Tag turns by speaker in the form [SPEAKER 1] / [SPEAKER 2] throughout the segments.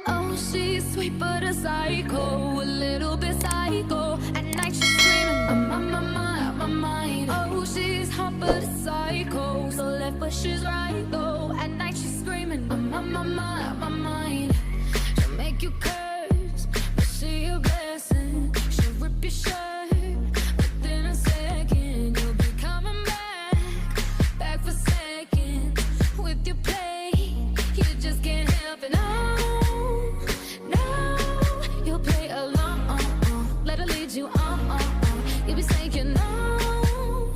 [SPEAKER 1] Oh, she's sweet but a psycho, a little bit psycho. At night she's screaming, I'm on my mind. Oh, she's hot but a psycho, so left but she's right though. At night she's screaming, I'm on my mind. She'll make you curse, but she a blessing. She'll rip your shirt within a second. You'll be coming back for seconds with your play. You just can't help it. No, you'll play along. Let her lead you on. You'll be saying no,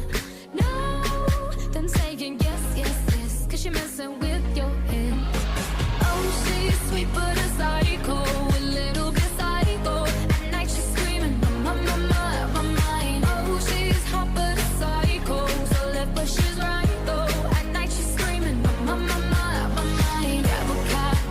[SPEAKER 1] then saying yes, 'cause she's messing with your head. Oh, she's sweet but a psycho, a little bit psycho. At night she's screaming, I'm on my mind. Oh, she's hot but a psycho, so left but she's right though. At night she's screaming, I'm on my mind. Grab a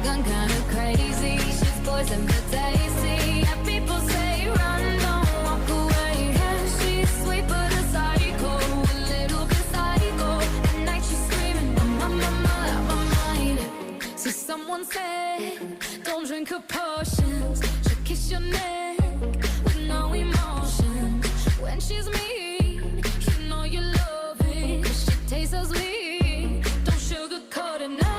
[SPEAKER 1] gun, kinda crazy. She's poison but tasty. Yeah, people say run, don't walk away. Yeah, she's sweet but a psycho, a little bit psycho. At night she's screaming, I'm on my mind. So someone said, don't drink her potions. She'll kiss your neck with no emotion. When she's mean, you know you love it, 'cause she tastes so sweet. Don't sugarcoat it, no.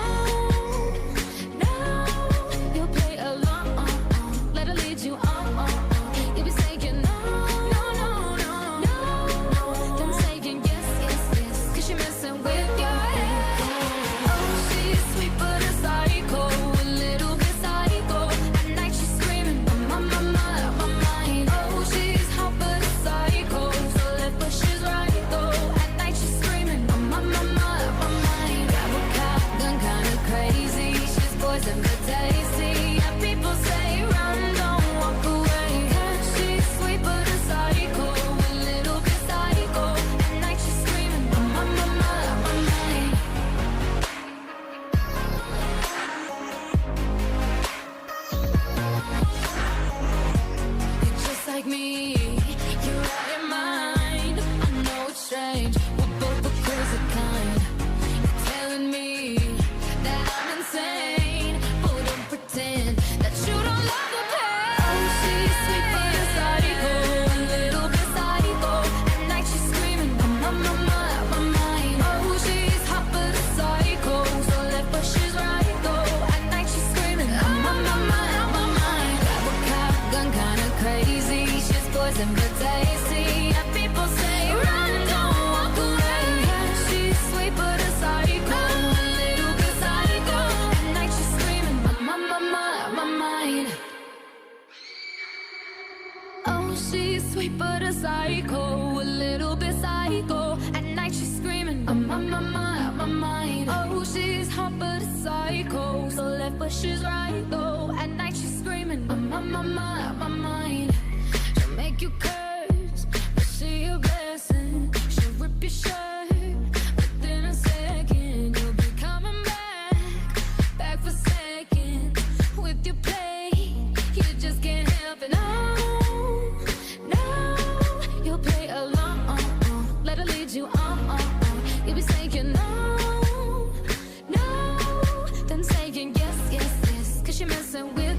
[SPEAKER 1] You'll play along. Let her lead you on. You'll be saying no. Then saying yes, 'cause she's messing with your head. Oh, she's sweet but a psycho, a little bit psycho. At night she's screaming, I'm on my mind. Oh, she's hot but a psycho, so left but she's right though. At night she's screaming, I'm on my mind. Grab a gun, kinda crazy. She's poison but tasty. Yeah, people say run, don't walk away. Yeah, she's sweet but a psycho, a little bit psycho. At night she's screaming, I'm on my mind. You're just like me, you're out your mind. I know it's strange, we're both the crazy kind. You're telling me that I'm insane, but don't pretend that you don't love the pain. Oh, she's sweet but a psycho, a little bit psycho. At night she's screaming, I'm on my mind. Oh, she's hot but a psycho, so left but she's right though. At night she's screaming, I'm on my mind. Grab a gun, kinda crazy. She's poison but tasty. Yeah, people say run, don't walk away. Yeah, she's sweet but a psycho, a little bit psycho. At night she's screaming, I'm on my mind. Oh, she's sweet but a psycho, a little bit psycho. At night she's screaming, I'm on my mind. Oh, she's hot but a psycho, so left but she's right though. At night she's screaming, I'm on my mind. She'll make you curse, but she a blessing. She'll rip your shirt within a second. You'll be coming back for seconds with your play. You just can't help it. No, you'll play along. Let her lead you on. You'll be saying no, then saying yes, 'cause she's messing with